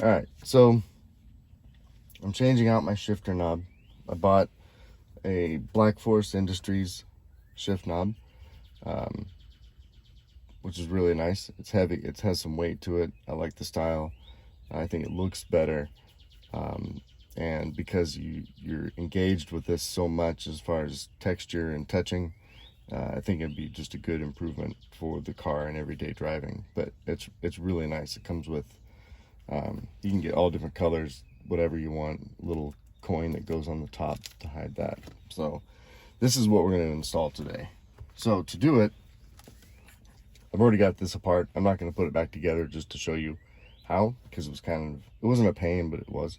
All right, so I'm changing out my shifter knob. I bought a Black Forest Industries shift knob, um, which is really nice. It's heavy. It has some weight to it. I like the style. I think it looks better. Um, and because you're engaged with this so much as far as texture and touching, I think it'd be just a good improvement for the car and everyday driving. But it's really nice. It comes with you can get all different colors, whatever you want. Little coin that goes on the top to hide that. So this is what we're going to install today. So to do it, I've already got this apart. I'm not going to put it back together just to show you how, because it wasn't a pain, but it was.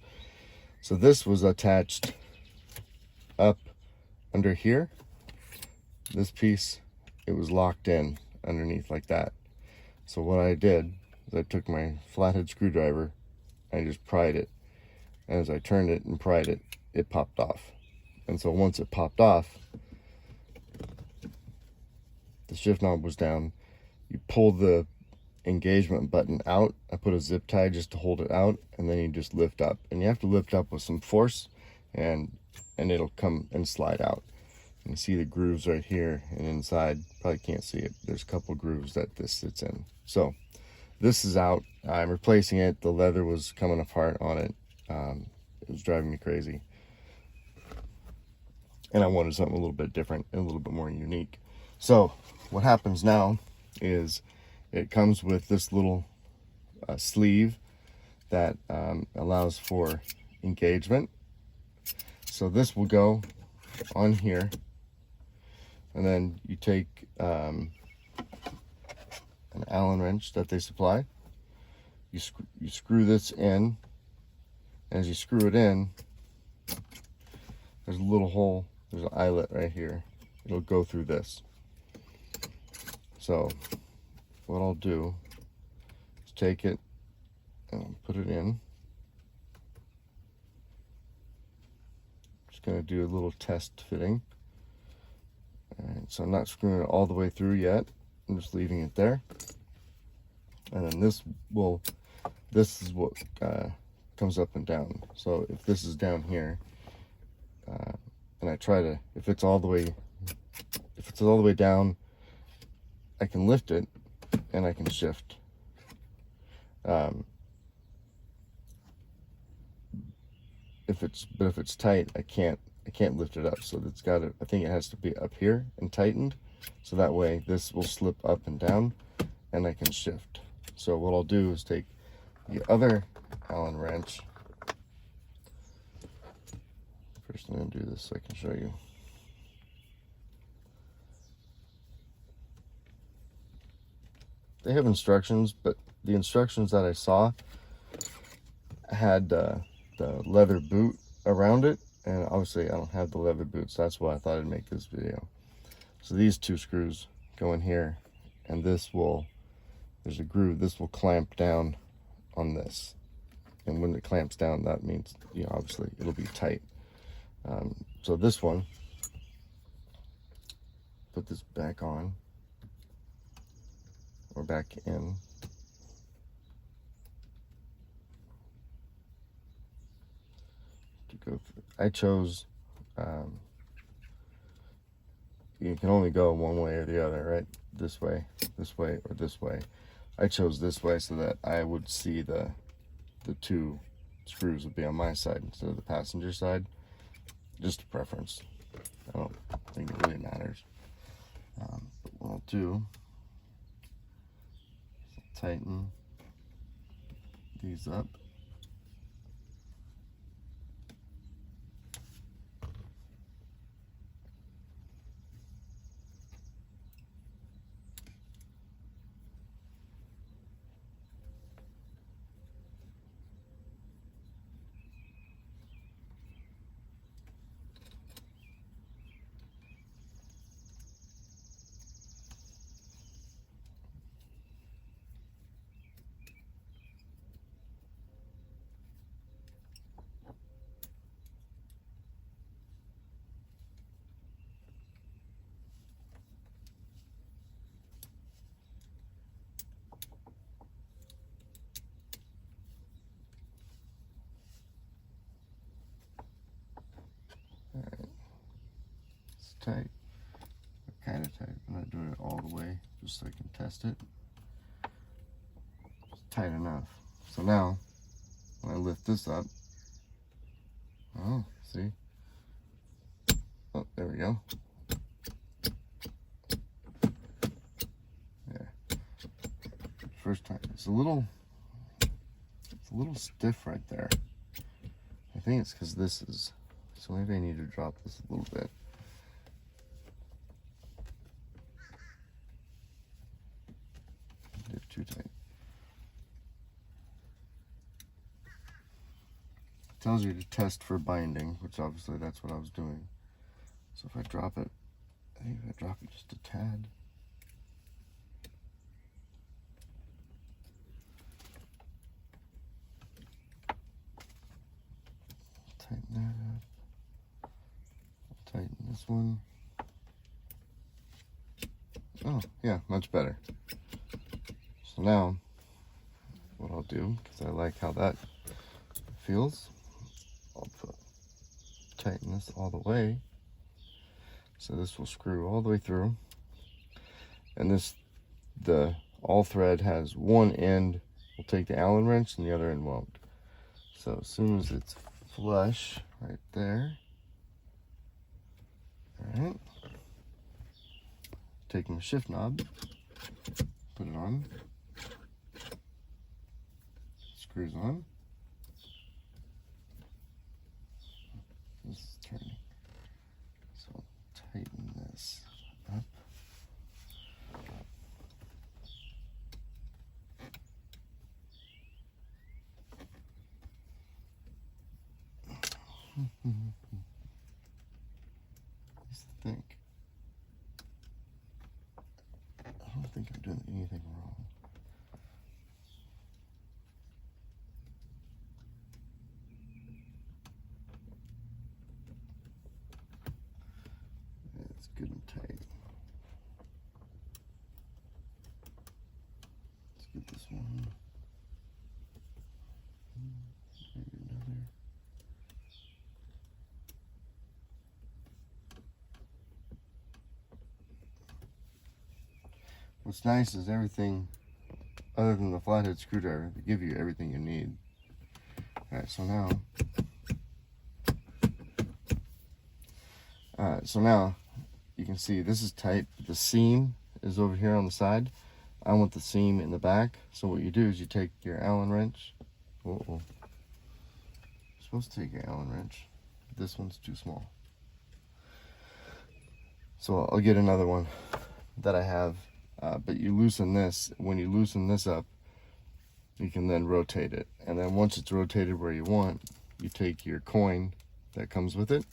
So this was attached up under here. This piece, it was locked in underneath like that. So what I did is I took my flathead screwdriver and I just pried it. And as I turned it and pried it, it popped off. And so once it popped off, the shift knob was down. You pull the engagement button out. I put a zip tie just to hold it out, and then you just lift up. And you have to lift up with some force, and it'll come and slide out. You can see the grooves right here and inside. Probably can't see it. There's a couple grooves that this sits in. So this is out. I'm replacing it. The leather was coming apart on it. It was driving me crazy. And I wanted something a little bit different and a little bit more unique. So what happens now is it comes with this little sleeve that allows for engagement. So this will go on here, and then you take an Allen wrench that they supply. You screw this in. As you screw it in, there's a little hole. There's an eyelet right here. It'll go through this. So what I'll do is take it and put it in. Just going to do a little test fitting. All right, so I'm not screwing it all the way through yet. I'm just leaving it there. And then this is what comes up and down. So if this is down here, and I try to, if it's all the way down, I can lift it and I can shift. If it's tight, I can't lift it up. So I think it has to be up here and tightened, so that way this will slip up and down and I can shift. So what I'll do is take the other Allen wrench. First I'm going to do this so I can show you. They have instructions, but the instructions that I saw had the leather boot around it, and obviously I don't have the leather boot, so that's why I thought I'd make this video. So these two screws go in here, and there's a groove. This will clamp down on this, and when it clamps down, that means, obviously it'll be tight. So this one, put this back on, or back in. To go through. I chose, you can only go one way or the other, right? This way, or this way. I chose this way so that I would see the two screws would be on my side instead of the passenger side. Just a preference. I don't think it really matters. But what I'll do is tighten these up. tight. Kind of tight. I'm not doing it all the way, just so I can test it. It's tight enough. So now, when I lift this up, oh, see? Oh, there we go. Yeah. First time. It's a little stiff right there. I think it's because this is, so maybe I need to drop this a little bit. Did it too tight. It tells you to test for binding, which obviously that's what I was doing. So if I drop it, I think if I drop it just a tad. Tighten that up. Tighten this one. Oh, yeah, much better. So now, what I'll do, because I like how that feels, I'll tighten this all the way. So this will screw all the way through. And this, the all thread has one end will take the Allen wrench and the other end won't. So as soon as it's flush right there, all right, take my shift knob, put it on, screws on. This is turning. So tighten this up. I don't think I'm doing anything wrong. It's good and tight. Let's get this one. Maybe another. What's nice is everything, other than the flathead screwdriver, they give you everything you need. Alright, so now you can see this is tight. The seam is over here on the side. I want the seam in the back. So what you do is you take your Allen wrench. You're supposed to take your Allen wrench. This one's too small. So I'll get another one that I have. But you loosen this. When you loosen this up, you can then rotate it. And then once it's rotated where you want, you take your coin that comes with it.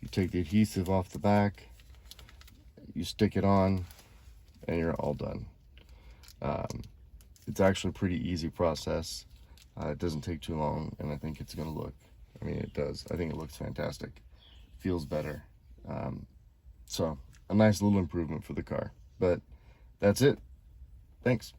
You take the adhesive off the back, you stick it on, and you're all done. It's actually a pretty easy process. It doesn't take too long, and I think it's going to look, I mean, it does. I think it looks fantastic. Feels better. So, a nice little improvement for the car. But that's it. Thanks.